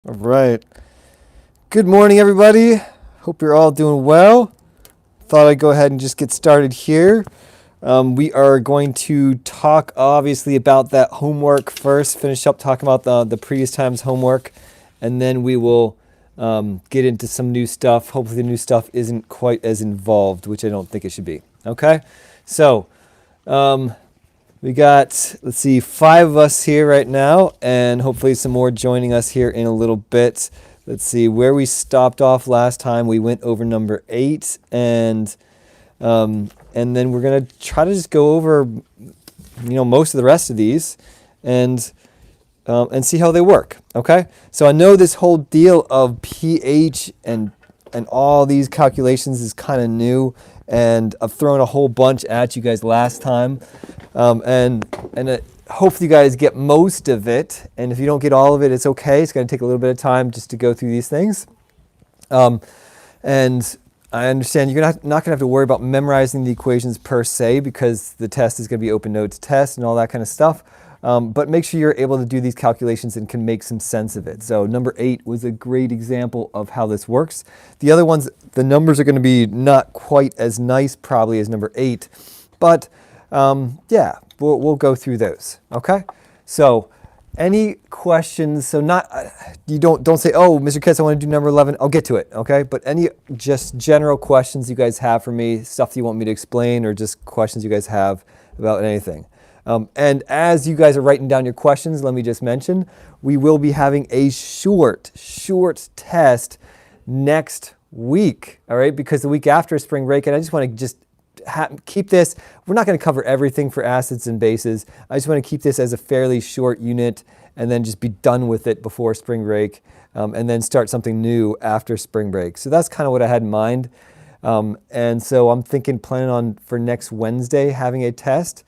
All right. Good morning, everybody. Hope you're all doing well. Thought I'd go ahead and just get started here. We are going to talk, obviously, about that homework first, finish up talking about the previous time's homework, and then we will get into some new stuff. Hopefully the new stuff isn't quite as involved, which I don't think it should be. Okay? So, we got, let's see, 5 of us here right now, and hopefully some more joining us here in a little bit. Let's see, where we stopped off last time, we went over number 8, and then we're going to try to just go over, most of the rest of these, and see how they work, okay? So I know this whole deal of pH and all these calculations is kind of new, and I've thrown a whole bunch at you guys last time, and hopefully you guys get most of it, and if you don't get all of it, it's okay. It's going to take a little bit of time just to go through these things, and I understand you're not going to have to worry about memorizing the equations per se, because the test is going to be open notes test and all that kind of stuff. But make sure you're able to do these calculations and can make some sense of it. So number 8 was a great example of how this works. The other ones, the numbers are going to be not quite as nice probably as number 8, but yeah, we'll go through those. Okay. So any questions? So you don't say, oh, Mr. Kitts, I want to do number 11. I'll get to it. Okay. But any just general questions you guys have for me, stuff that you want me to explain, or just questions you guys have about anything. And as you guys are writing down your questions, let me just mention, we will be having a short test next week, all right? Because the week after spring break, and I just want to keep this, we're not going to cover everything for acids and bases. I just want to keep this as a fairly short unit and then just be done with it before spring break, and then start something new after spring break. So that's kind of what I had in mind. And so I'm planning on for next Wednesday having a test.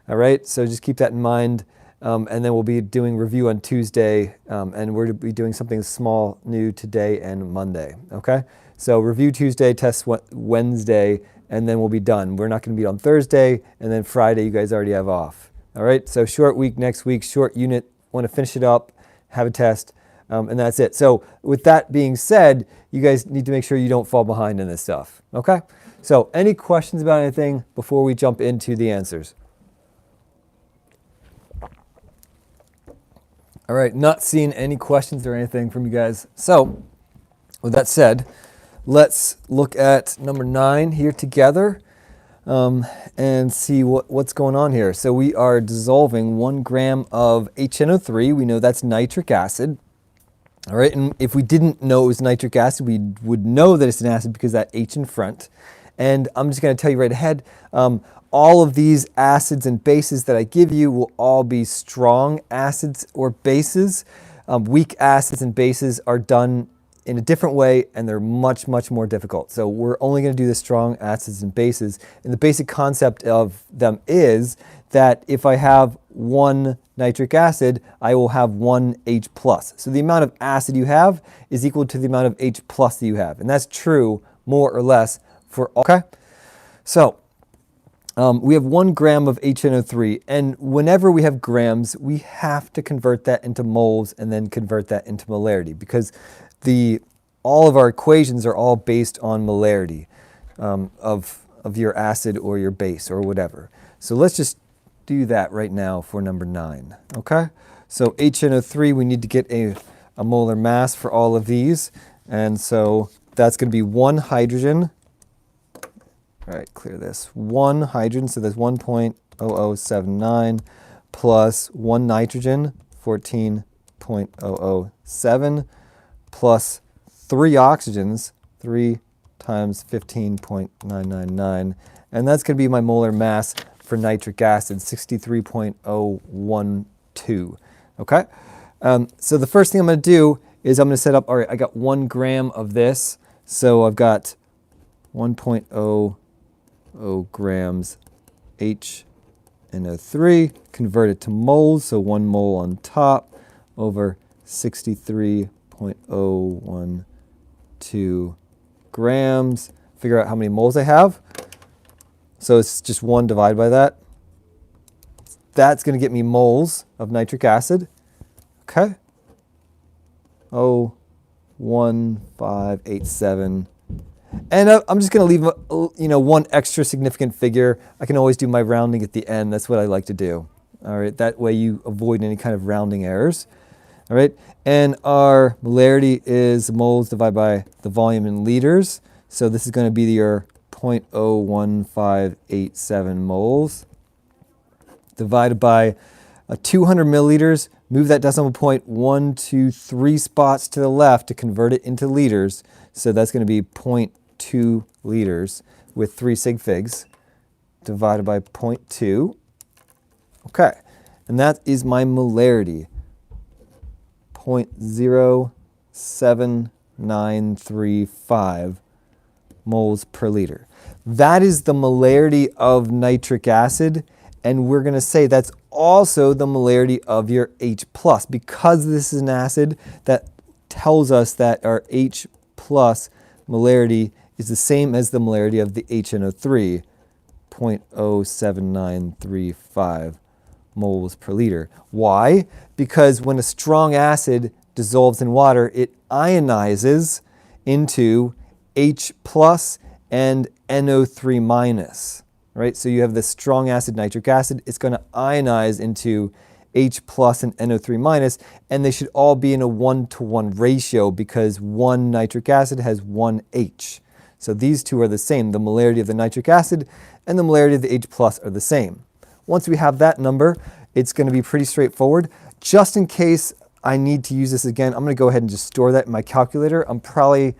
All right, so just keep that in mind, and then we'll be doing review on Tuesday, and we're going to be doing something small new today and Monday, okay? So review Tuesday, test Wednesday, and then we'll be done. We're not going to meet on Thursday, and then Friday you guys already have off. All right, so short week next week, short unit, want to finish it up, have a test, and that's it. So with that being said, you guys need to make sure you don't fall behind in this stuff, okay? So any questions about anything before we jump into the answers? All right, not seeing any questions or anything from you guys. So, with that said, let's look at number 9 here together, and see what's going on here. So we are dissolving 1 gram of HNO3. We know that's nitric acid. All right, and if we didn't know it was nitric acid, we would know that it's an acid because that H in front. And I'm just going to tell you right ahead, all of these acids and bases that I give you will all be strong acids or bases. Weak acids and bases are done in a different way, and they're much more difficult. So we're only going to do the strong acids and bases. And the basic concept of them is that if I have 1 nitric acid, I will have 1 H+. So the amount of acid you have is equal to the amount of H+ that you have. And that's true more or less for all. Okay? So we have 1 gram of HNO3, and whenever we have grams, we have to convert that into moles and then convert that into molarity, because all of our equations are all based on molarity of your acid or your base or whatever. So let's just do that right now for number 9, okay? So HNO3, we need to get a molar mass for all of these, and so that's going to be 1 hydrogen. All right, clear this. 1 hydrogen, so that's 1.0079 plus 1 nitrogen, 14.007, plus 3 oxygens, 3 times 15.999, and that's going to be my molar mass for nitric acid, 63.012. Okay? So the first thing I'm going to do is I'm going to set up, all right, I got 1 gram of this, so I've got 1.0 grams HNO3, convert it to moles, so 1 mole on top over 63.012 grams. Figure out how many moles I have. So it's just 1 divided by that. That's going to get me moles of nitric acid. Okay. 0.01587. And I'm just going to leave one extra significant figure. I can always do my rounding at the end. That's what I like to do. All right, that way you avoid any kind of rounding errors. All right, and our molarity is moles divided by the volume in liters. So this is going to be your 0.01587 moles divided by 200 milliliters. Move that decimal point 1, 2, 3 spots to the left to convert it into liters. So that's going to be 0.2 liters with 3 sig figs divided by 0.2. Okay, and that is my molarity, 0.07935 moles per liter. That is the molarity of nitric acid, and we're going to say that's also the molarity of your H+. Because this is an acid, that tells us that our H+ molarity is the same as the molarity of the HNO3, 0.07935 moles per liter. Why? Because when a strong acid dissolves in water, it ionizes into H+ and NO3-. Right? So you have this strong acid, nitric acid. It's going to ionize into H+ and NO3-, and they should all be in a 1-to-1 ratio because one nitric acid has one H. So these two are the same. The molarity of the nitric acid and the molarity of the H+ are the same. Once we have that number, it's going to be pretty straightforward. Just in case I need to use this again, I'm going to go ahead and just store that in my calculator. I'm probably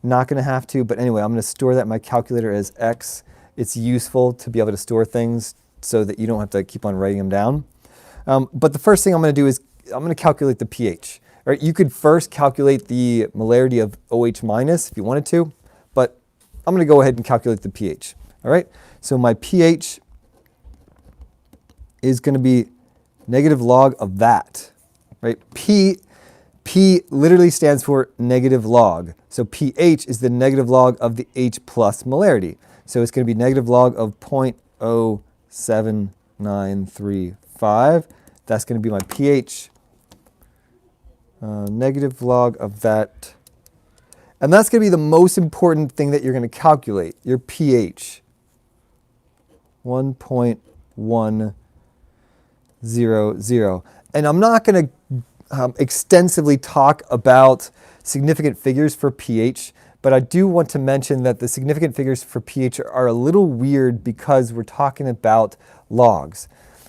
not going to have to, but anyway, I'm going to store that in my calculator as X. It's useful to be able to store things so that you don't have to keep on writing them down. But the first thing I'm going to do is I'm going to calculate the pH. All right, you could first calculate the molarity of OH- if you wanted to, but I'm going to go ahead and calculate the pH. All right, so my pH is going to be negative log of that. Right, P literally stands for negative log. So pH is the negative log of the H+ molarity. So it's going to be negative log of 0.07935. That's going to be my pH. Negative log of that. And that's going to be the most important thing that you're going to calculate, your pH. 1.100. And I'm not going to extensively talk about significant figures for pH, but I do want to mention that the significant figures for pH are a little weird because we're talking about logs.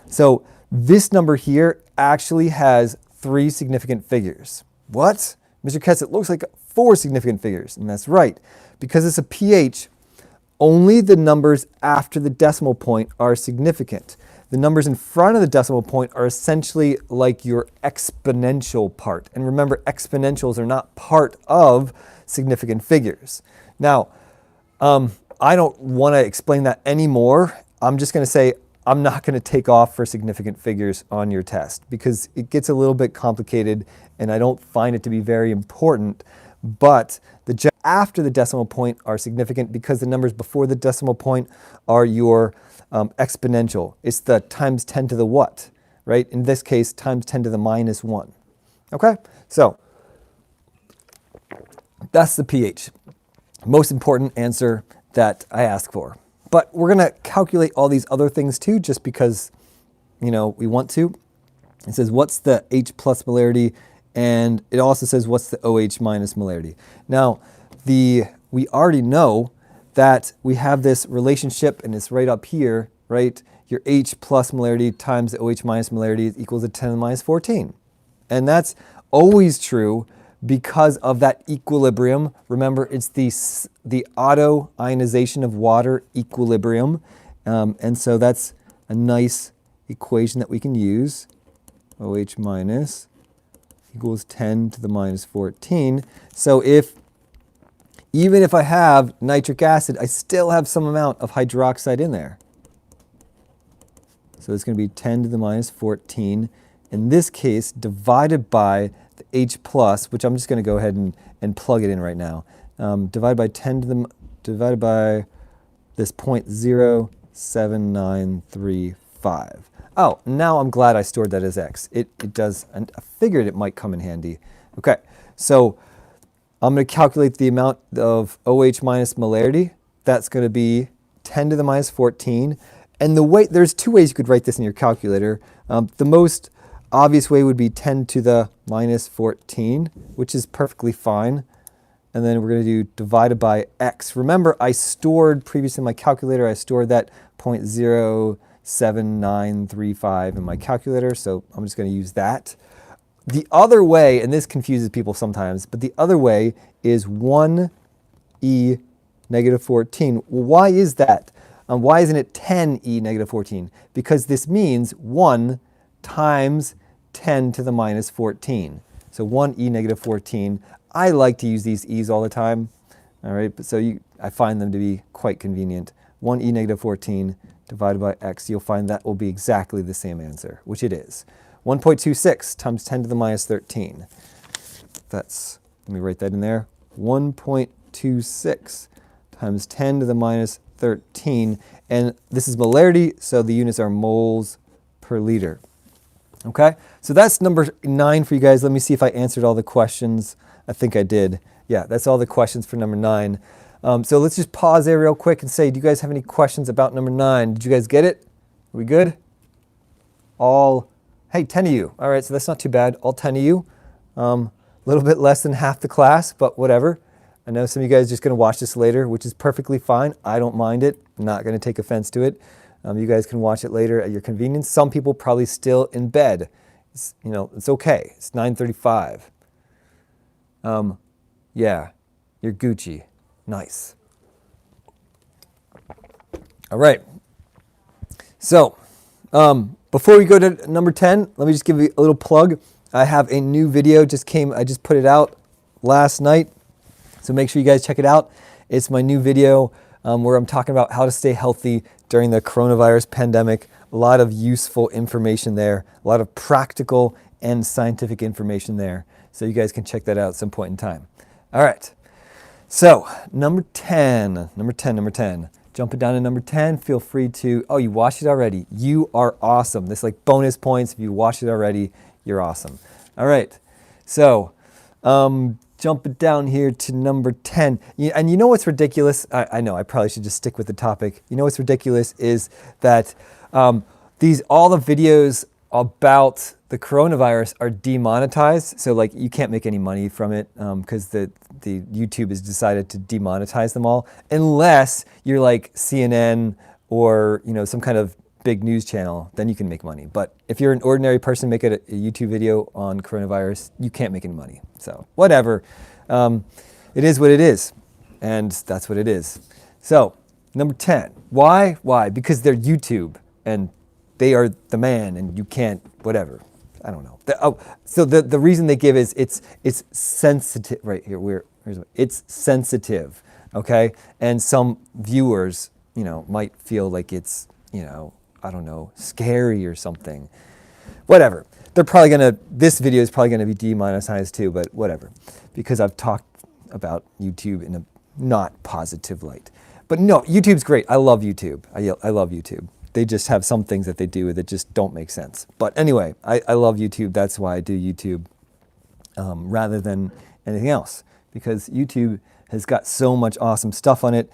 So this number here actually has 3 significant figures. What? Mr. Ketz, it looks like 4 significant figures, and that's right. Because it's a pH, only the numbers after the decimal point are significant. The numbers in front of the decimal point are essentially like your exponential part. And remember, exponentials are not part of significant figures. Now, I don't want to explain that anymore. I'm just going to say I'm not going to take off for significant figures on your test because it gets a little bit complicated and I don't find it to be very important. But the after the decimal point are significant because the numbers before the decimal point are your exponential. It's the times 10 to the what, right? In this case, times 10 to the -1. Okay, so that's the pH. Most important answer that I ask for. But we're going to calculate all these other things too, just because, we want to. It says, what's the H+ molarity? And it also says, what's the OH- molarity? Now, we already know that we have this relationship, and it's right up here, right? Your H+ molarity times the OH- molarity is equals to 10 to the -14. And that's always true because of that equilibrium. Remember, it's the auto-ionization of water equilibrium. And so that's a nice equation that we can use. OH- equals 10 to the -14. So even if I have nitric acid, I still have some amount of hydroxide in there. So it's going to be 10 to the -14. In this case, divided by the H+, which I'm just going to go ahead and plug it in right now. Divided by this 0.07935. Oh, now I'm glad I stored that as X. It does, and I figured it might come in handy. Okay, So I'm going to calculate the amount of OH minus molarity. That's going to be 10 to the minus 14. And the way, there's two ways you could write this in your calculator. The most obvious way would be 10 to the minus 14, which is perfectly fine. And then we're going to do divided by x. Remember, I stored previously in my calculator, I stored that 0.07935 in my calculator, so I'm just going to use that. The other way, and this confuses people sometimes, but the other way is 1e negative 14. Well, why is that? Why isn't it 10e negative 14? Because this means 1 times 10 to the minus 14. So 1e negative 14. I like to use these e's all the time. All right, but so I find them to be quite convenient. 1e negative 14 divided by x, you'll find that will be exactly the same answer, which it is. 1.26 times 10 to the minus 13. Let me write that in there. 1.26 times 10 to the minus 13. And this is molarity, so the units are moles per liter. Okay, so that's number 9 for you guys. Let me see if I answered all the questions. I think I did. Yeah, that's all the questions for number 9. So let's just pause there real quick and say, do you guys have any questions about number 9? Did you guys get it? Are we good? Hey, 10 of you. All right, so that's not too bad. All 10 of you. A little bit less than half the class, but whatever. I know some of you guys are just going to watch this later, which is perfectly fine. I don't mind it. I'm not going to take offense to it. You guys can watch it later at your convenience. Some people probably still in bed. It's okay. It's 9:35. Yeah, you're Gucci. Nice. All right. So, before we go to number 10, let me just give you a little plug. I have a new video I just put it out last night. So make sure you guys check it out. It's my new video where I'm talking about how to stay healthy during the coronavirus pandemic. A lot of useful information there, a lot of practical and scientific information there. So you guys can check that out at some point in time. All right. So number 10. Jumping down to number 10, feel free to, oh, you watched it already. You are awesome. This is like bonus points. If you watched it already, you're awesome. All right. So jumping down here to number 10. And you know what's ridiculous? I know, I probably should just stick with the topic. You know what's ridiculous is that all the videos about the coronavirus are demonetized. So like you can't make any money from it because the YouTube has decided to demonetize them all, unless you're like CNN or some kind of big news channel, then you can make money. But if you're an ordinary person making a YouTube video on coronavirus, you can't make any money. So whatever, it is what it is, and that's what it is. So number 10, why? Because they're YouTube and they are the man, and you can't, whatever. I don't know. So the reason they give is it's sensitive. Right here, it's sensitive, okay? And some viewers, might feel like it's, I don't know, scary or something. Whatever. This video is probably gonna be demonetized too, but whatever, because I've talked about YouTube in a not positive light. But no, YouTube's great. I love YouTube. I love YouTube. They just have some things that they do that just don't make sense. But anyway, I love YouTube. That's why I do YouTube rather than anything else, because YouTube has got so much awesome stuff on it,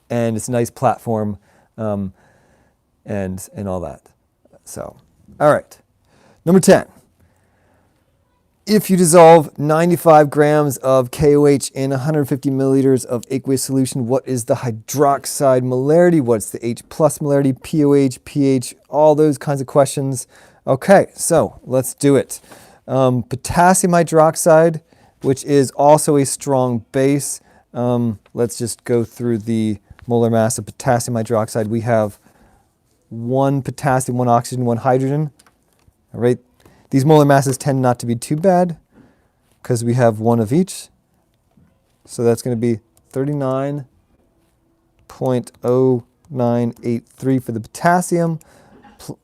and it's a nice platform and all that. So, all right. Number 10. If you dissolve 95 grams of KOH in 150 milliliters of aqueous solution, what is the hydroxide molarity? What's the H plus molarity, pOH, pH, all those kinds of questions. Okay, so let's do it. Potassium hydroxide, which is also a strong base. Let's just go through the molar mass of potassium hydroxide. We have 1 potassium, 1 oxygen, 1 hydrogen. All right. These molar masses tend not to be too bad because we have 1 of each. So that's going to be 39.0983 for the potassium,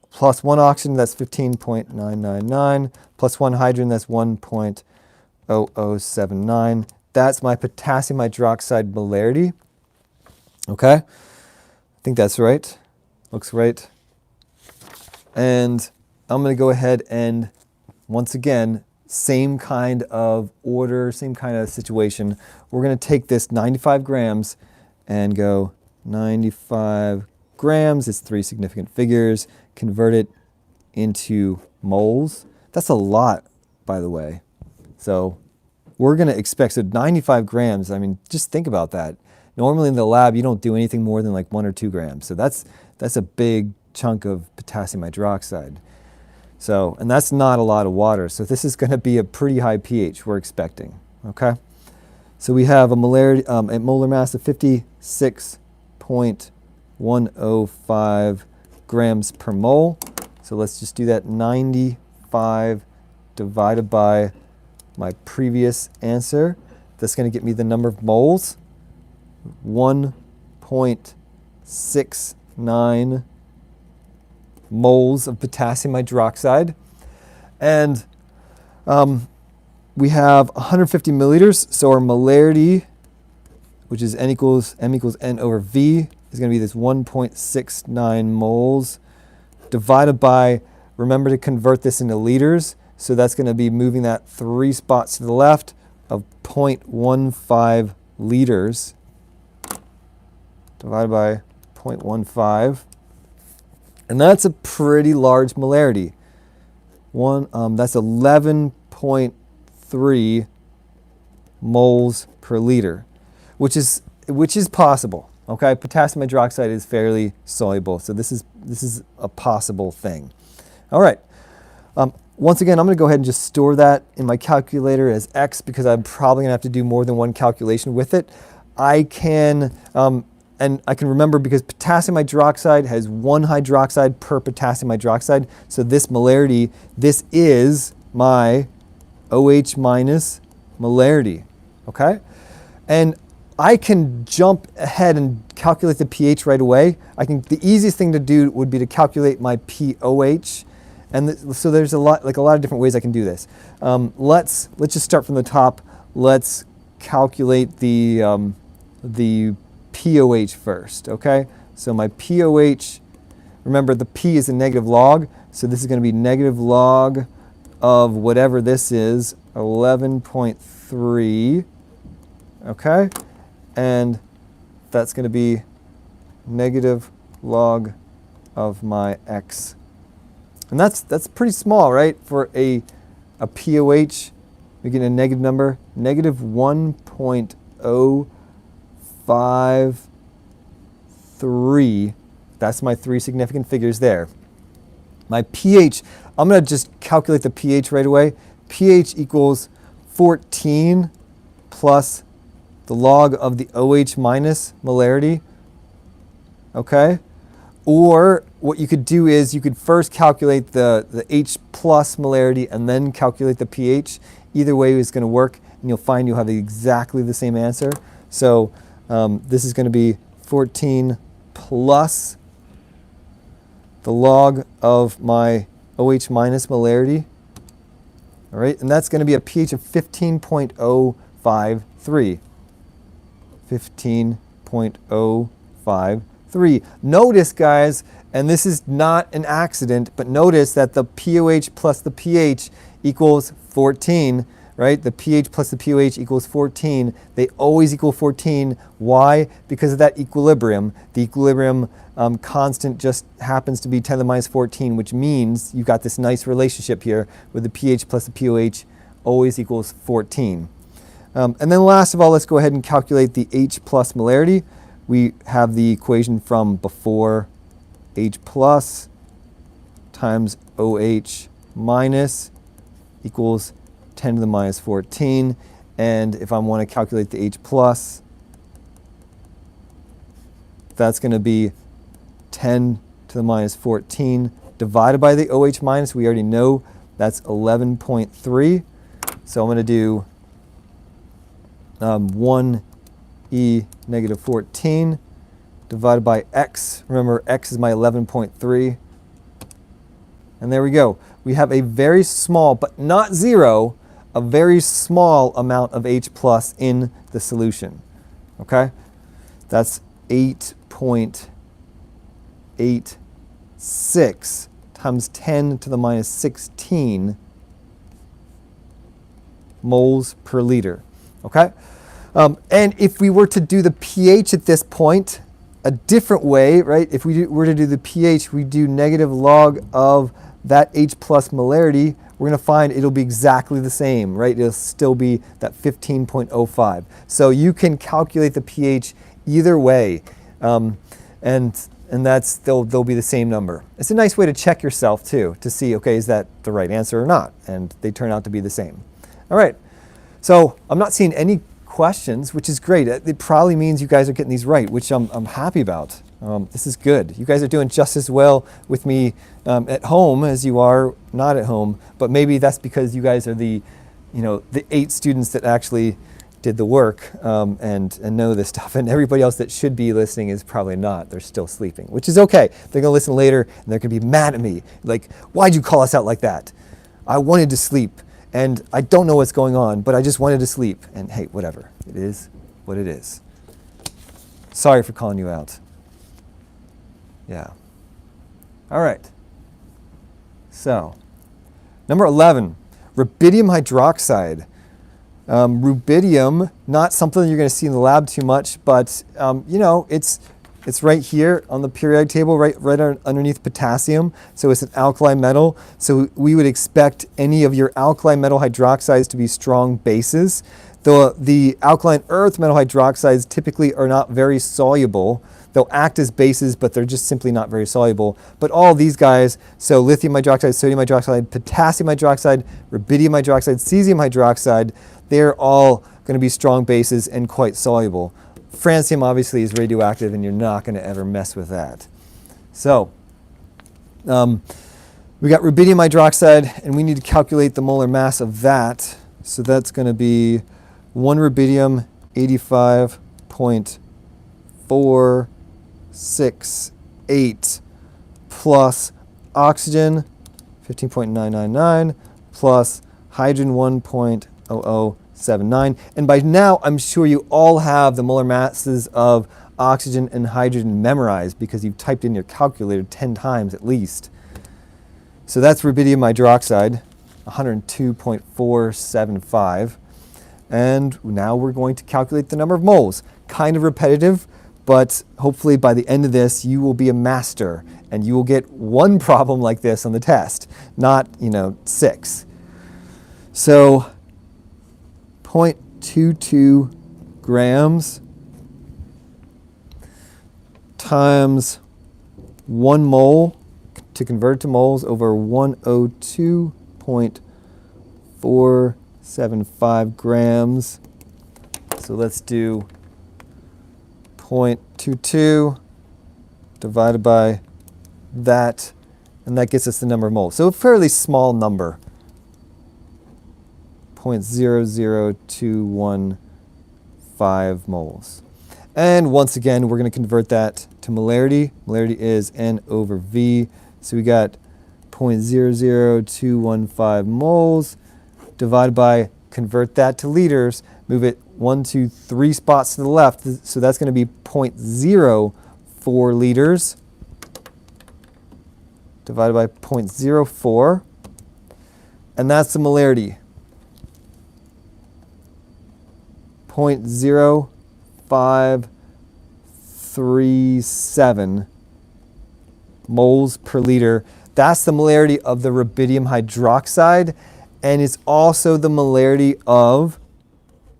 plus 1 oxygen, that's 15.999, plus 1 hydrogen, that's 1.0079. That's my potassium hydroxide molarity. Okay, I think that's right. Looks right. And I'm going to go ahead and once again same kind of order, same kind of situation. We're going to take this 95 grams and go 95 grams. It's 3 significant figures. Convert it into moles. That's a lot, by the way. So we're going to expect, so 95 grams, I mean, just think about that. Normally in the lab, you don't do anything more than like 1 or 2 grams. So that's a big chunk of potassium hydroxide. So, and that's not a lot of water. So this is going to be a pretty high pH we're expecting, okay? So we have a molarity, a molar mass of 56.105 grams per mole. So let's just do that. 95 divided by my previous answer. That's going to get me the number of moles. 1.69 moles of potassium hydroxide. And we have 150 milliliters. So our molarity, which is m equals n over v, is going to be this 1.69 moles divided by, remember to convert this into liters. So that's going to be moving that 3 spots to the left of 0.15 liters divided by 0.15. And that's a pretty large molarity. That's 11.3 moles per liter, which is possible. Okay, potassium hydroxide is fairly soluble, so this is a possible thing. All right. Once again, I'm going to go ahead and just store that in my calculator as X because I'm probably going to have to do more than one calculation with it. I can remember because potassium hydroxide has 1 hydroxide per potassium hydroxide. So this molarity, this is my OH minus molarity, okay? And I can jump ahead and calculate the pH right away. The easiest thing to do would be to calculate my pOH. And so there's a lot of different ways I can do this. Let's just start from the top. Let's calculate the pOH first, okay? So my pOH, remember the P is a negative log, so this is going to be negative log of whatever this is, 11.3, okay? And that's going to be negative log of my X. And that's pretty small, right? For a pOH, we get a negative number, negative 1.053. That's my 3 significant figures there. My pH, I'm going to just calculate the pH right away. pH equals 14 plus the log of the OH minus molarity, okay? Or what you could do is you could first calculate the H plus molarity and then calculate the pH. Either way is going to work, and you'll find you'll have exactly the same answer. So this is going to be 14 plus the log of my OH minus molarity. All right, and that's going to be a pH of 15.053. 15.053. Notice, guys, and this is not an accident, but notice that the pOH plus the pH equals 14, right? The pH plus the pOH equals 14. They always equal 14. Why? Because of that equilibrium. The equilibrium constant just happens to be 10 to the minus 14, which means you've got this nice relationship here with the pH plus the pOH always equals 14. And then last of all, let's go ahead and calculate the H plus molarity. We have the equation from before, H plus times OH minus equals 10 to the minus 14. And if I want to calculate the H plus, that's going to be 10 to the minus 14 divided by the OH minus. We already know that's 11.3. So I'm going to do 1e negative 14 divided by x. Remember, x is my 11.3. And there we go. We have a very small, but not zero, a very small amount of H plus in the solution. Okay? That's 8.86 times 10 to the minus 16 moles per liter. Okay? And if we were to do the pH at this point a different way, right? If we were to do the pH, we do negative log of that H plus molarity, we're going to find it'll be exactly the same, right? It'll still be that 15.05. So you can calculate the pH either way, and that's they'll be the same number. It's a nice way to check yourself too, to see, okay, is that the right answer or not? And they turn out to be the same. All right, so I'm not seeing any questions, which is great. It probably means you guys are getting these right, which I'm happy about. This is good. You guys are doing just as well with me at home as you are not at home, but maybe that's because you guys are the 8 students that actually did the work and know this stuff, and everybody else that should be listening is probably not. They're still sleeping, which is okay. They're going to listen later, and they're going to be mad at me. Like, why'd you call us out like that? I wanted to sleep, and I don't know what's going on, but I just wanted to sleep. And hey, whatever. It is what it is. Sorry for calling you out. Yeah. All right. So, number 11, rubidium hydroxide. Rubidium, not something you're going to see in the lab too much, but it's right here on the periodic table, right underneath potassium. So it's an alkali metal. So we would expect any of your alkali metal hydroxides to be strong bases. Though the alkaline earth metal hydroxides typically are not very soluble. They'll act as bases, but they're just simply not very soluble. But all these guys, so lithium hydroxide, sodium hydroxide, potassium hydroxide, rubidium hydroxide, cesium hydroxide, they're all going to be strong bases and quite soluble. Francium obviously is radioactive, and you're not going to ever mess with that. So we got rubidium hydroxide, and we need to calculate the molar mass of that. So that's going to be 1 rubidium, 85.468 plus oxygen, 15.999, plus hydrogen, 1.0079. And by now, I'm sure you all have the molar masses of oxygen and hydrogen memorized because you've typed in your calculator 10 times at least. So that's rubidium hydroxide, 102.475. And now we're going to calculate the number of moles. Kind of repetitive, but hopefully by the end of this, you will be a master and you will get one problem like this on the test, not, 6. So 0.22 grams times 1 mole to convert it to moles over 102.475 grams. So let's do 0.22 divided by that, and that gets us the number of moles. So a fairly small number, 0.00215 moles. And once again, we're going to convert that to molarity. Molarity is N over V. So we got 0.00215 moles divided by, convert that to liters, move it 1, 2, 3 spots to the left. So that's going to be 0.04 liters divided by 0.04. And that's the molarity. 0.0537 moles per liter. That's the molarity of the rubidium hydroxide, and it's also the molarity of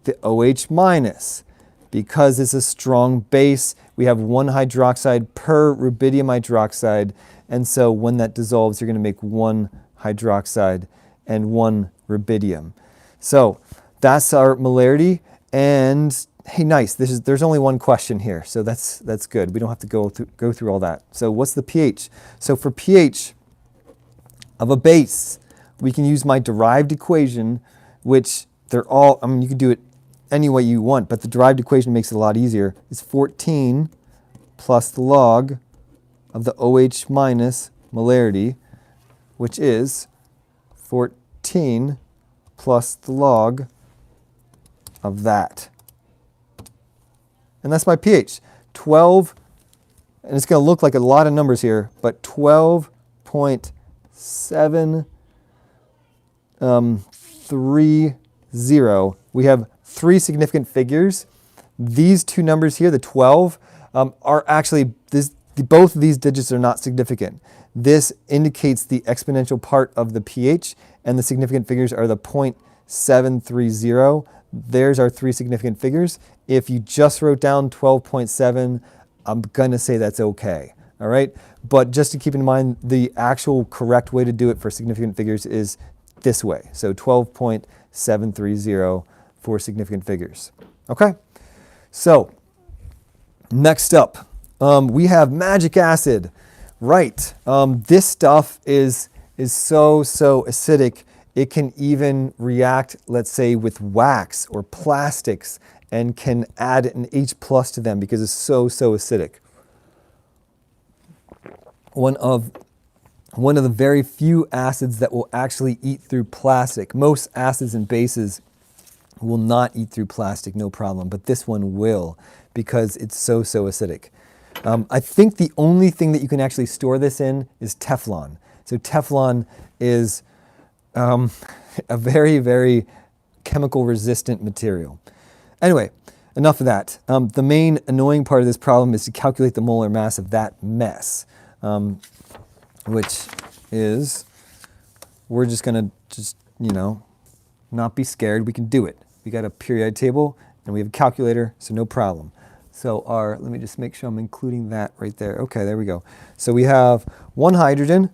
the OH minus. Because it's a strong base, we have 1 hydroxide per rubidium hydroxide, and so when that dissolves, you're going to make 1 hydroxide and 1 rubidium. So that's our molarity. And hey, nice. There's only one question here, so that's good. We don't have to go through all that. So what's the pH? So for pH of a base, we can use my derived equation, which they're all. I mean, you can do it any way you want, but the derived equation makes it a lot easier. It's 14 plus the log of the OH minus molarity, which is 14 plus the log of that. And that's my pH. 12, and it's going to look like a lot of numbers here, but 12.734 0. We have 3 significant figures. These two numbers here, the 12, are actually, both of these digits are not significant. This indicates the exponential part of the pH, and the significant figures are the 0.730. There's our 3 significant figures. If you just wrote down 12.7, I'm going to say that's okay. All right, but just to keep in mind, the actual correct way to do it for significant figures is this way. So 12.730 for significant figures. Okay, so next up, we have magic acid. Right, this stuff is so acidic, it can even react, let's say, with wax or plastics and can add an H plus to them because it's so acidic. One of the very few acids that will actually eat through plastic. Most acids and bases will not eat through plastic, no problem, but this one will because it's so acidic. I think the only thing that you can actually store this in is Teflon. So Teflon is a very chemical resistant material. Anyway, enough of that. The main annoying part of this problem is to calculate the molar mass of that mess. Which is, we're just going to not be scared. We can do it. We got a periodic table and we have a calculator, so no problem. So let me just make sure I'm including that right there. Okay, there we go. So we have 1 hydrogen,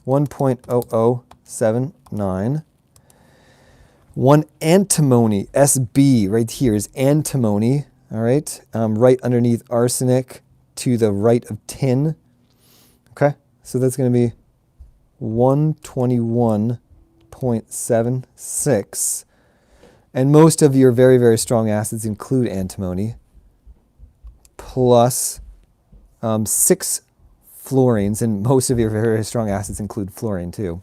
1.0079. 1 antimony, SB right here is antimony, all right? Right underneath arsenic, to the right of tin. Okay, so that's going to be 121.76. And most of your very strong acids include antimony, plus 6 fluorines, and most of your very strong acids include fluorine too,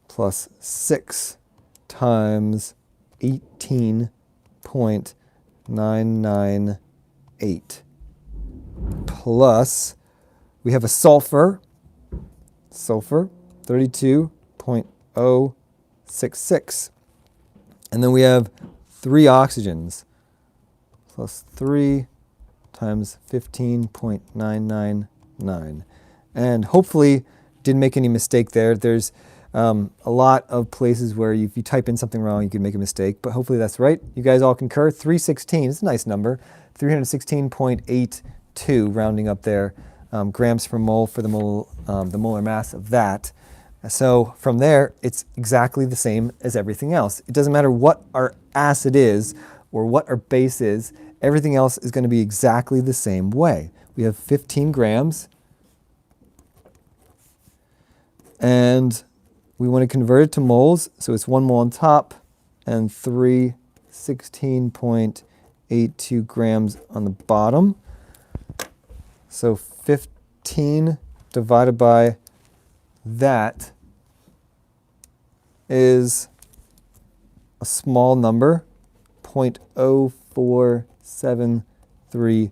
plus 6 times 18.998. Plus, we have a sulfur, 32.066. And then we have 3 oxygens, plus 3 times 15.999. And hopefully didn't make any mistake there. There's a lot of places where if you type in something wrong, you can make a mistake, but hopefully that's right. You guys all concur. 316 is a nice number. 316.82 rounding up there, grams per mole for the molar mass of that. So from there, it's exactly the same as everything else. It doesn't matter what our acid is or what our base is, everything else is going to be exactly the same way. We have 15 grams, and we want to convert it to moles, so it's 1 mole on top and 316.82 grams on the bottom. So 15 divided by that is a small number, 0.0473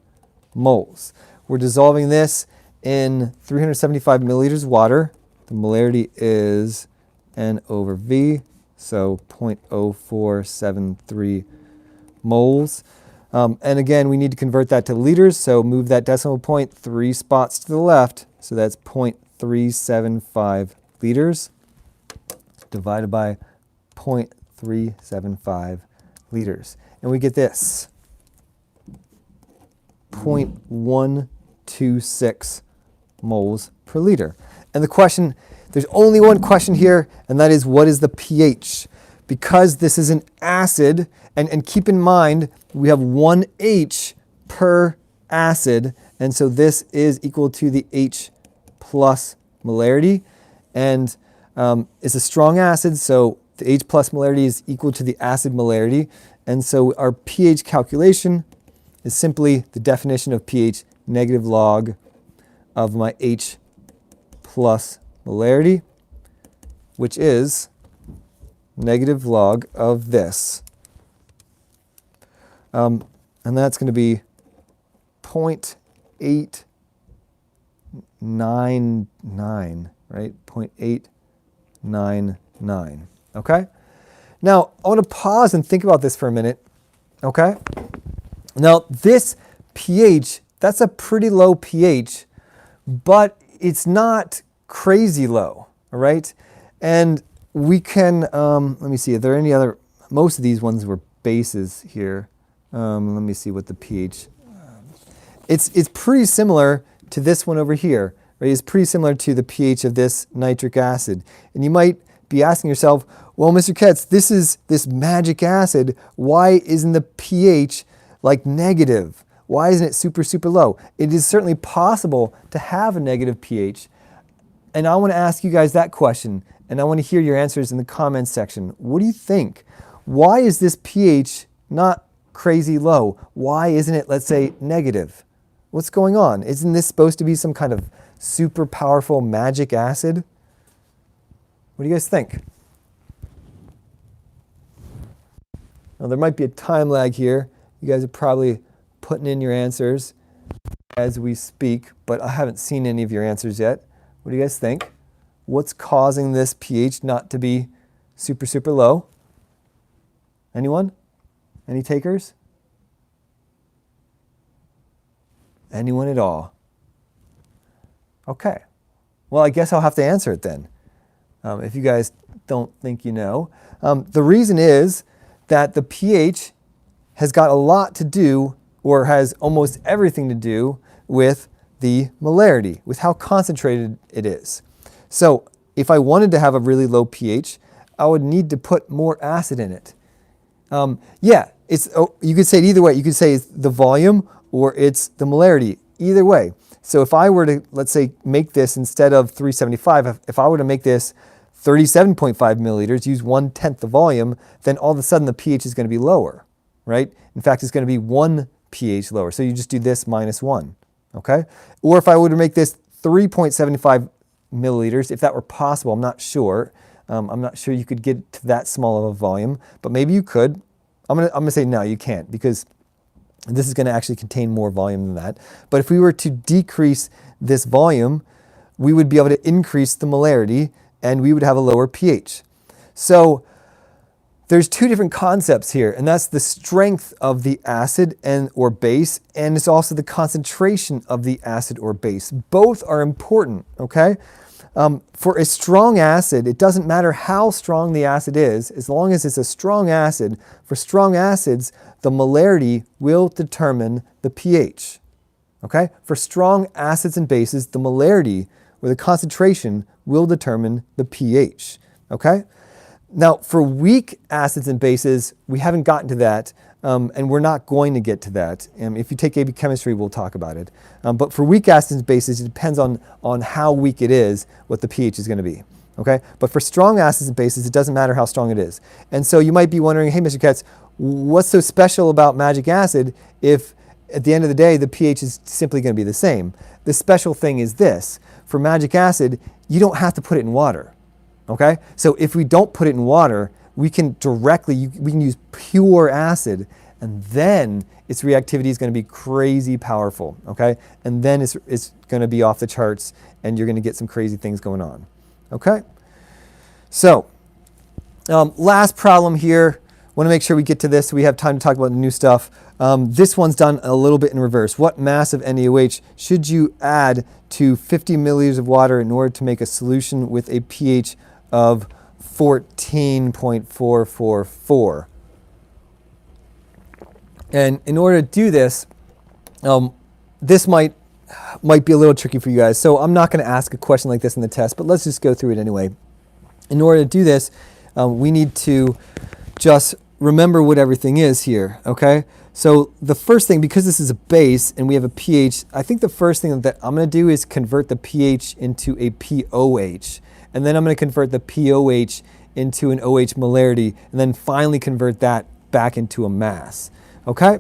moles. We're dissolving this in 375 milliliters of water. The molarity is N over V, so 0.0473 moles. And again, we need to convert that to liters, so move that decimal point 3 spots to the left, so that's 0.375 liters divided by 0.375 liters. And we get this, 0.126 moles per liter. And the question, there's only one question here, and that is, what is the pH? Because this is an acid, and keep in mind, we have 1 H per acid, and so this is equal to the H plus molarity, and it's a strong acid, so the H plus molarity is equal to the acid molarity, and so our pH calculation is simply the definition of pH, negative log of my H plus molarity, which is negative log of this. And that's going to be 0.899, right? 0.899, okay? Now, I want to pause and think about this for a minute, okay? Now, this pH, that's a pretty low pH, but it's not crazy low, all right? And we can, let me see, are there any other, most of these ones were bases here. Let me see what the pH, it's pretty similar to this one over here, right? It's pretty similar to the pH of this nitric acid. And you might be asking yourself, well, Mr. Ketz, this is this magic acid. Why isn't the pH like negative? Why isn't it super, super low? It is certainly possible to have a negative pH. And I want to ask you guys that question, and I want to hear your answers in the comments section. What do you think? Why is this pH not crazy low? Why isn't it, let's say, negative? What's going on? Isn't this supposed to be some kind of super powerful magic acid? What do you guys think? Now, there might be a time lag here. You guys are probably putting in your answers as we speak, but I haven't seen any of your answers yet. What do you guys think? What's causing this pH not to be super, super low? Anyone? Any takers? Anyone at all? Okay. Well, I guess I'll have to answer it then, if you guys don't think you know. The reason is that the pH has got a lot to do, or has almost everything to do, with the molarity, with how concentrated it is. So if I wanted to have a really low pH, I would need to put more acid in it. Yeah, you could say it either way. You could say it's the volume or it's the molarity, either way. So if I were to, let's say, make this instead of 375, if I were to make this 37.5 milliliters, use 1/10 the volume, then all of a sudden the pH is going to be lower, right? In fact, it's going to be 1 pH lower. So you just do this minus 1, okay? Or if I were to make this 3.75 milliliters, if that were possible, I'm not sure. I'm not sure you could get to that small of a volume, but maybe you could. I'm gonna say no, you can't, because this is going to actually contain more volume than that. But if we were to decrease this volume, we would be able to increase the molarity, and we would have a lower pH. So there's two different concepts here, and that's the strength of the acid or base, and it's also the concentration of the acid or base. Both are important, okay? For a strong acid, it doesn't matter how strong the acid is, as long as it's a strong acid. For strong acids, the molarity will determine the pH, okay? For strong acids and bases, the molarity, or the concentration, will determine the pH, okay? Now, for weak acids and bases, we haven't gotten to that, and we're not going to get to that. If you take AB chemistry, we'll talk about it. But for weak acids and bases, it depends on how weak it is, what the pH is going to be, okay? But for strong acids and bases, it doesn't matter how strong it is. And so you might be wondering, hey, Mr. Ketz, what's so special about magic acid if at the end of the day, the pH is simply going to be the same? The special thing is this. For magic acid, you don't have to put it in water. Okay, so if we don't put it in water, we can use pure acid, and then its reactivity is going to be crazy powerful. Okay, and then it's going to be off the charts, and you're going to get some crazy things going on. Okay, so last problem here. Want to make sure we get to this so we have time to talk about the new stuff. This one's done a little bit in reverse. What mass of NaOH should you add to 50 milliliters of water in order to make a solution with a pH of 14.444? And in order to do this, this might be a little tricky for you guys. So I'm not going to ask a question like this in the test, but let's just go through it anyway. In order to do this, we need to just remember what everything is here, okay? So the first thing, because this is a base and we have a pH, I think the first thing that I'm going to do is convert the pH into a pOH. And then I'm going to convert the pOH into an OH molarity, and then finally convert that back into a mass. Okay?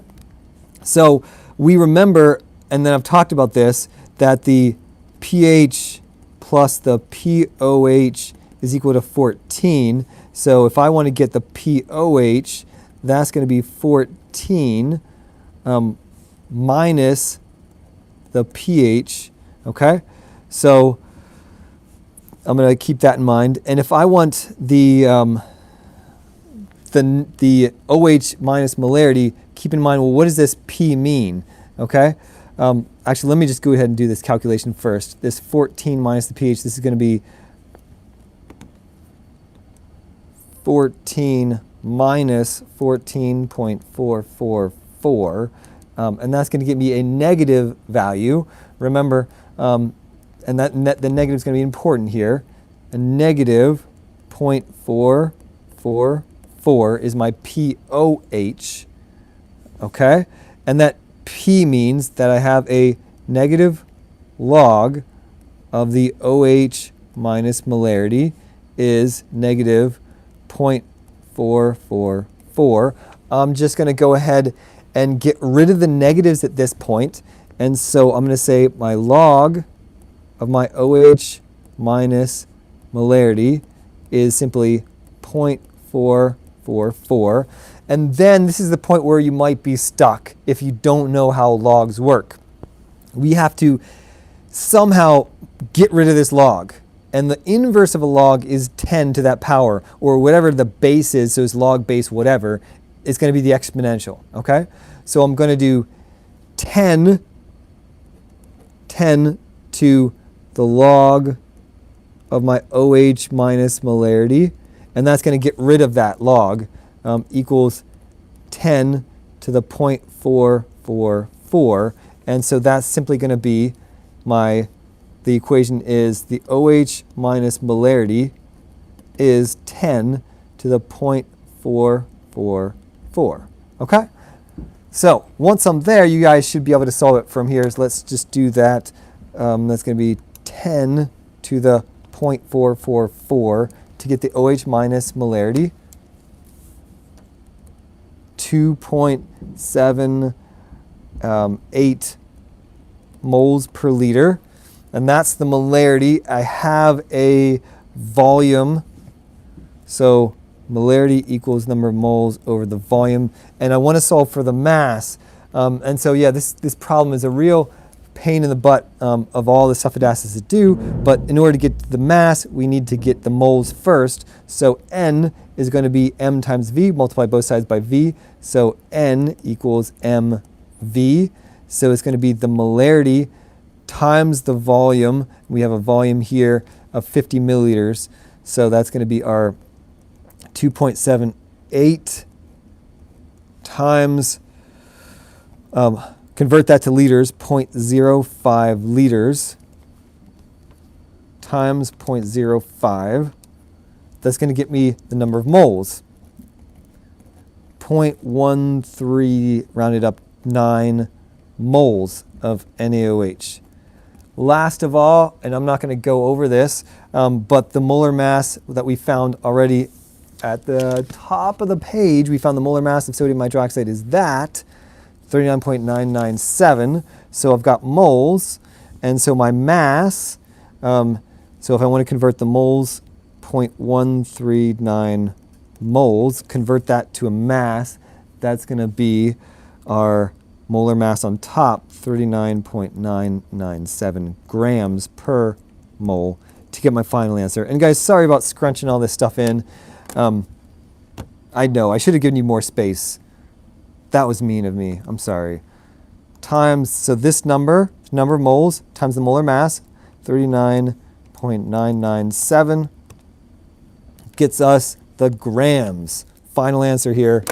So we remember, and then I've talked about this, that the pH plus the pOH is equal to 14. So if I want to get the pOH, that's going to be 14 minus the pH. Okay? So I'm going to keep that in mind. And if I want the the OH minus molarity, keep in mind, well, what does this P mean? Okay. Actually, let me just go ahead and do this calculation first. This 14 minus the pH, this is going to be 14 minus 14.444, and that's going to give me a negative value. Remember, and the negative is going to be important here. A negative 0.444 is my pOH, okay? And that P means that I have a negative log of the OH minus molarity is negative 0.444. I'm just going to go ahead and get rid of the negatives at this point. And so I'm going to say my log of my OH minus molarity is simply 0.444. And then this is the point where you might be stuck if you don't know how logs work. We have to somehow get rid of this log. And the inverse of a log is 10 to that power, or whatever the base is, so it's log base whatever, is going to be the exponential, okay? So I'm going to do 10 to the log of my OH minus molarity, and that's going to get rid of that log, equals 10 to the 0.444, and so that's simply going to be the equation is the OH minus molarity is 10 to the 0.444, okay? So once I'm there, you guys should be able to solve it from here. So let's just do that. That's going to be 10 to the 0.444 to get the OH minus molarity. 2.78 moles per liter. And that's the molarity. I have a volume. So molarity equals number of moles over the volume. And I want to solve for the mass. And so, yeah, this problem is a real pain in the butt of all the stuff it asks us to do. But in order to get to the mass, we need to get the moles first. So N is going to be M times V, multiply both sides by V. So N equals MV. So it's going to be the molarity times the volume. We have a volume here of 50 milliliters. So that's going to be our 2.78 times, convert that to liters, 0.05 liters times 0.05. That's going to get me the number of moles. 0.13 rounded up 9 moles of NaOH. Last of all, and I'm not going to go over this, but the molar mass that we found already at the top of the page, we found the molar mass of sodium hydroxide is that, 39.997. So I've got moles, and so my mass, so if I want to convert the moles, 0.139 moles, convert that to a mass, that's going to be our molar mass on top, 39.997 grams per mole to get my final answer. And guys, sorry about scrunching all this stuff in. I know, I should have given you more space. That was mean of me, I'm sorry. Times, so this number of moles, times the molar mass, 39.997, gets us the grams. Final answer here,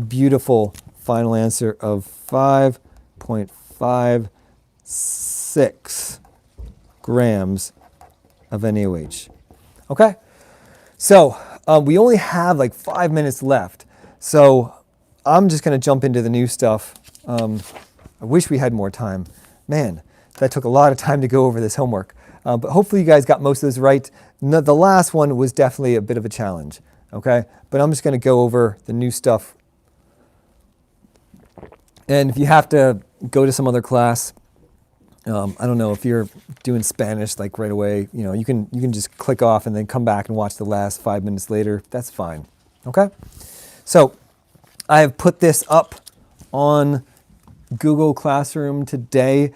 beautiful final answer of 5.56 grams of NaOH. Okay, so we only have like 5 minutes left. So I'm just going to jump into the new stuff. I wish we had more time. Man, that took a lot of time to go over this homework. But hopefully you guys got most of this right. The last one was definitely a bit of a challenge. Okay, but I'm just going to go over the new stuff. And if you have to go to some other class, I don't know, if you're doing Spanish like right away, you know, you can just click off and then come back and watch the last 5 minutes later. That's fine. Okay? So I have put this up on Google Classroom today.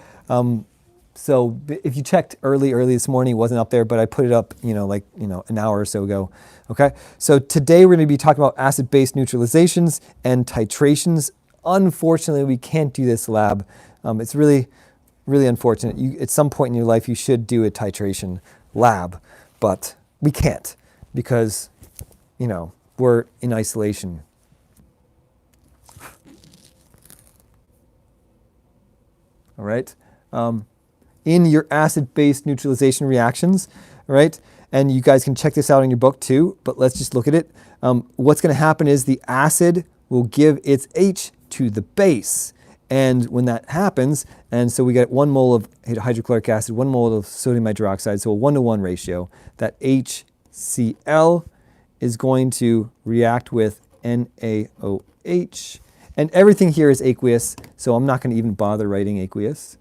So if you checked early this morning, it wasn't up there, but I put it up, like, an hour or so ago. Okay. So today we're going to be talking about acid-base neutralizations and titrations. Unfortunately, we can't do this lab. It's really, really unfortunate. At some point in your life, you should do a titration lab, but we can't because, we're in isolation. All right. In your acid-base neutralization reactions, right? And you guys can check this out in your book too, but let's just look at it. What's going to happen is the acid will give its H to the base. And when that happens, and so we get 1 mole of hydrochloric acid, 1 mole of sodium hydroxide, so a 1-to-1 ratio, that HCl is going to react with NaOH. And everything here is aqueous, so I'm not going to even bother writing aqueous.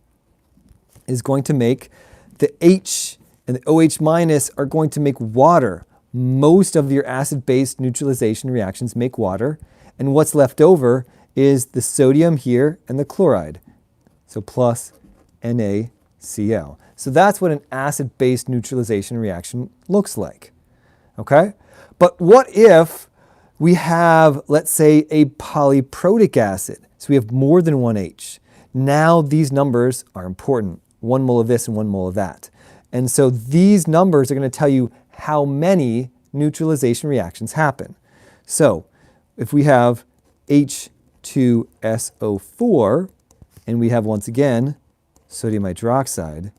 Is going to make the H and the OH minus are going to make water. Most of your acid-base neutralization reactions make water. And what's left over is the sodium here and the chloride. So plus NaCl. So that's what an acid-base neutralization reaction looks like. Okay? But what if we have, let's say, a polyprotic acid? So we have more than one H. Now these numbers are important. 1 mole of this and 1 mole of that. And so these numbers are going to tell you how many neutralization reactions happen. So if we have H2SO4, and we have, once again, sodium hydroxide,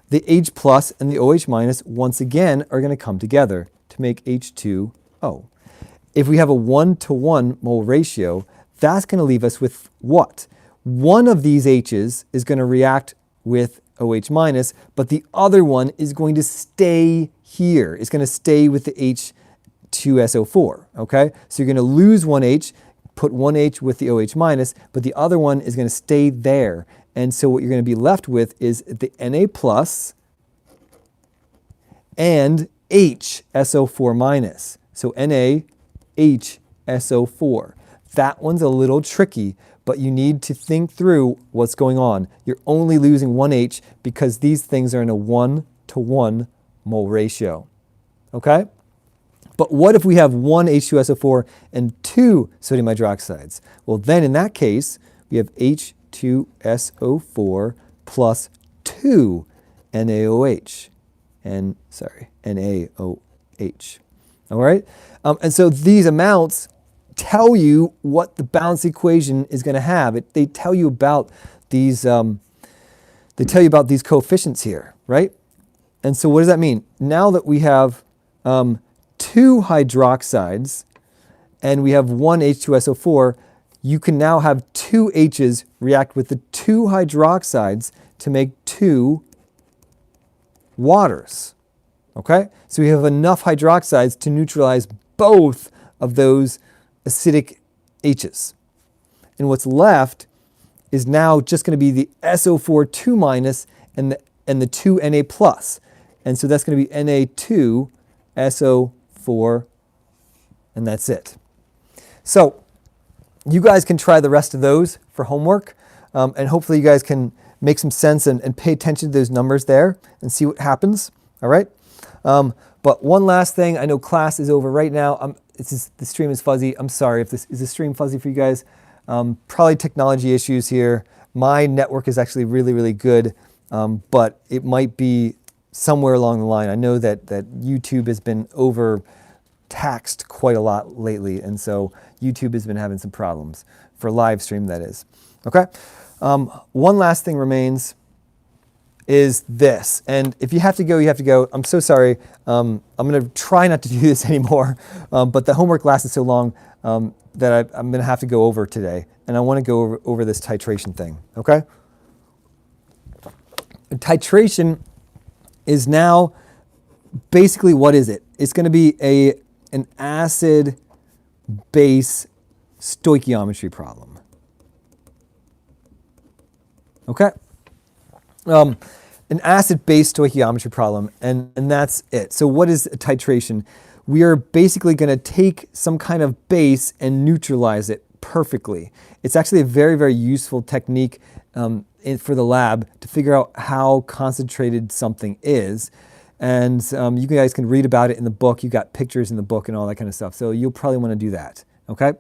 the H plus and the OH minus, once again, are going to come together to make H2O. If we have a 1-to-1 mole ratio, that's going to leave us with what? One of these H's is going to react with OH minus, but the other one is going to stay here. It's going to stay with the H2SO4, okay? So you're going to lose one H, put one H with the OH minus, but the other one is going to stay there. And so what you're going to be left with is the Na plus and HSO4 minus. So NaHSO4. That one's a little tricky, but you need to think through what's going on. You're only losing one H because these things are in a 1-to-1 mole ratio. Okay? But what if we have one H2SO4 and 2 sodium hydroxides? Well, then in that case, we have H2SO4 plus 2 NaOH. NaOH. All right? And so these amounts tell you what the balance equation is going to have. They tell you about these. They tell you about these coefficients here, right? And so what does that mean? Now that we have 2 hydroxides and we have one H2SO4, you can now have 2 H's react with the 2 hydroxides to make 2 waters. Okay? So we have enough hydroxides to neutralize both of those acidic H's. And what's left is now just going to be the SO4 2 minus and the 2 Na plus. And so that's going to be Na2SO4, and that's it. So you guys can try the rest of those for homework, and hopefully you guys can make some sense and pay attention to those numbers there and see what happens. All right? But one last thing, I know class is over right now. The stream is fuzzy. I'm sorry if is the stream fuzzy for you guys. Probably technology issues here. My network is actually really, really good, but it might be somewhere along the line. I know that YouTube has been overtaxed quite a lot lately, and so YouTube has been having some problems for live stream, that is. Okay? One last thing remains is this. And if you have to go, you have to go. I'm so sorry. I'm going to try not to do this anymore, but the homework lasted so long that I'm going to have to go over today. And I want to go over this titration thing, okay? Titration is now basically, what is it? It's going to be an acid-base stoichiometry problem. Okay? An acid-base stoichiometry problem, and that's it. So what is titration? We are basically going to take some kind of base and neutralize it perfectly. It's actually a very, very useful technique for the lab to figure out how concentrated something is. And you guys can read about it in the book. You got pictures in the book and all that kind of stuff. So you'll probably want to do that, okay?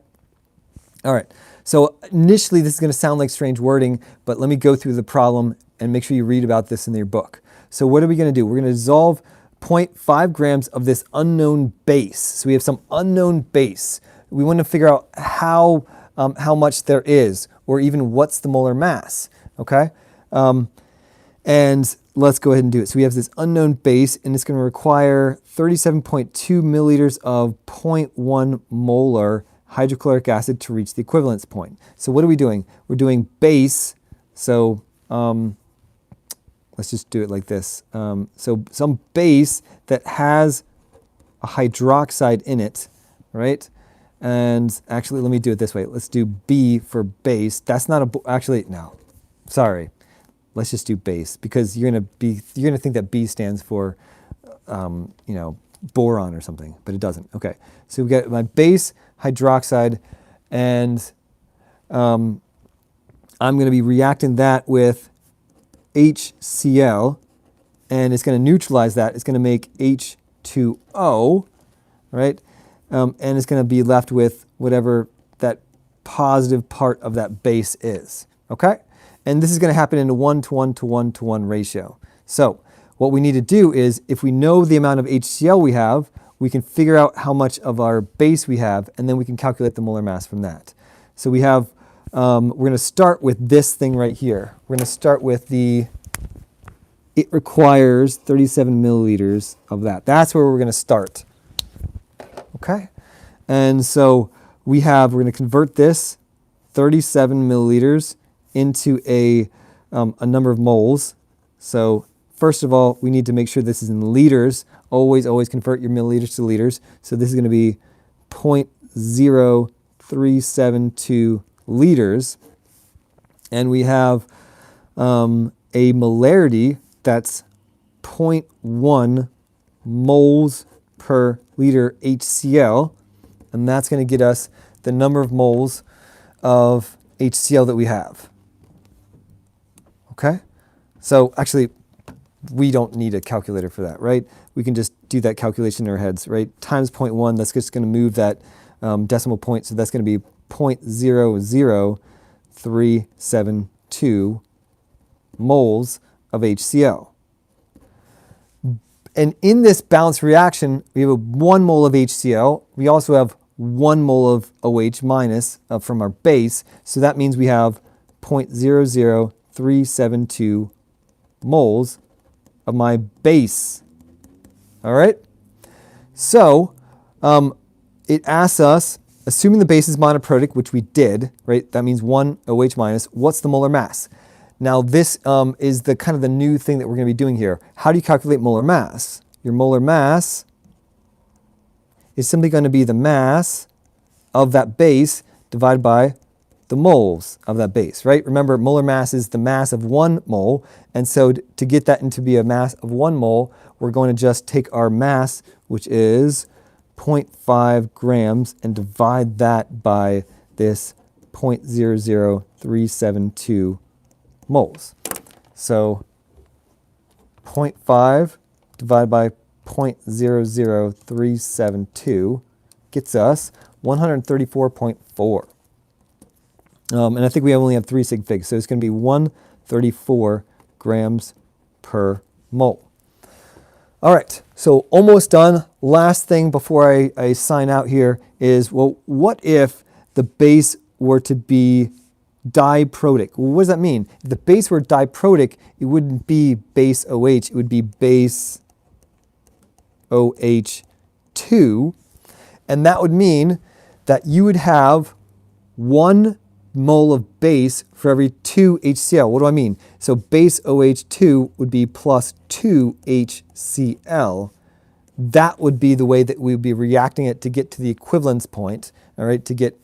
All right, so initially this is going to sound like strange wording, but let me go through the problem and make sure you read about this in your book. So what are we going to do? We're going to dissolve 0.5 grams of this unknown base. So we have some unknown base. We want to figure out how much there is, or even what's the molar mass, okay? And let's go ahead and do it. So we have this unknown base, and it's going to require 37.2 milliliters of 0.1 molar hydrochloric acid to reach the equivalence point. So what are we doing? We're doing base, so let's just do it like this. So some base that has a hydroxide in it, right? And actually, let me do it this way. Let's do B for base. That's not a, actually, no, sorry. Let's just do base, because you're gonna think that B stands for, you know, boron or something, but it doesn't. Okay, so we got my base hydroxide, and I'm going to be reacting that with HCl, and it's going to neutralize that. It's going to make H2O, right? And it's going to be left with whatever that positive part of that base is. Okay, and this is going to happen in a 1:1:1:1 ratio. So what we need to do is, if we know the amount of HCl we have, we can figure out how much of our base we have, and then we can calculate the molar mass from that. So we have, we're going to start with this thing right here. We're going to start with it requires 37 milliliters of that. That's where we're going to start. Okay? And so we're going to convert this 37 milliliters into a number of moles. So first of all, we need to make sure this is in liters. Always convert your milliliters to liters. So this is going to be 0.0372 liters. And we have a molarity that's 0.1 moles per liter HCl. And that's going to get us the number of moles of HCl that we have. Okay? So actually, we don't need a calculator for that, right? We can just do that calculation in our heads, right? Times 0.1, that's just going to move that decimal point, so that's going to be 0.00372 moles of HCl. And in this balanced reaction, we have 1 mole of HCl. We also have 1 mole of OH minus from our base, so that means we have 0.00372 moles of my base. All right? So it asks us, assuming the base is monoprotic, which we did, right? That means 1 OH minus. What's the molar mass? Now this is the kind of the new thing that we're going to be doing here. How do you calculate molar mass? Your molar mass is simply going to be the mass of that base divided by the moles of that base, right? Remember, molar mass is the mass of 1 mole, and so to get that into be a mass of 1 mole, we're going to just take our mass, which is 0.5 grams, and divide that by this 0.00372 moles. So 0.5 divided by 0.00372 gets us 134.4. And I think we only have 3 sig figs, so it's going to be 134 grams per mole. All right, so almost done. Last thing before I sign out here is, well, what if the base were to be diprotic? Well, what does that mean? If the base were diprotic, it wouldn't be base OH, it would be base OH2, and that would mean that you would have 1 mole of base for every 2 HCl. What do I mean? So base OH2 would be plus 2 HCl. That would be the way that we would be reacting it to get to the equivalence point, all right, to get,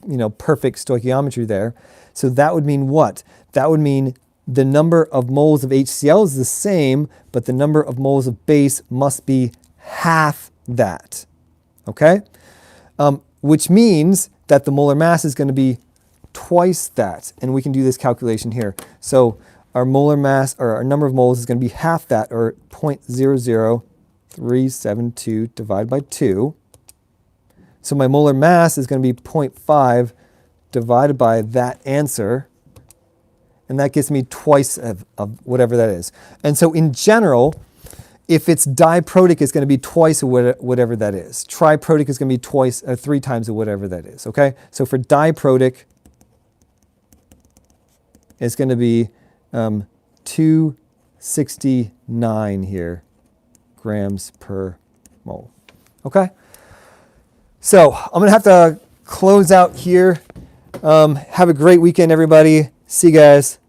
you know, perfect stoichiometry there. So that would mean what? That would mean the number of moles of HCl is the same, but the number of moles of base must be half that, okay? Which means that the molar mass is going to be twice that, and we can do this calculation here. So our molar mass, or our number of moles, is going to be half that, or 0.00372 divided by 2. So my molar mass is going to be 0.5 divided by that answer, and that gives me twice of whatever that is. And so in general, if it's diprotic, it's going to be twice of whatever that is. Triprotic is going to be twice, 3 times of whatever that is. Okay, so for diprotic, it's going to be 269 here grams per mole. Okay, so I'm going to have to close out here. Have a great weekend, everybody. See you guys.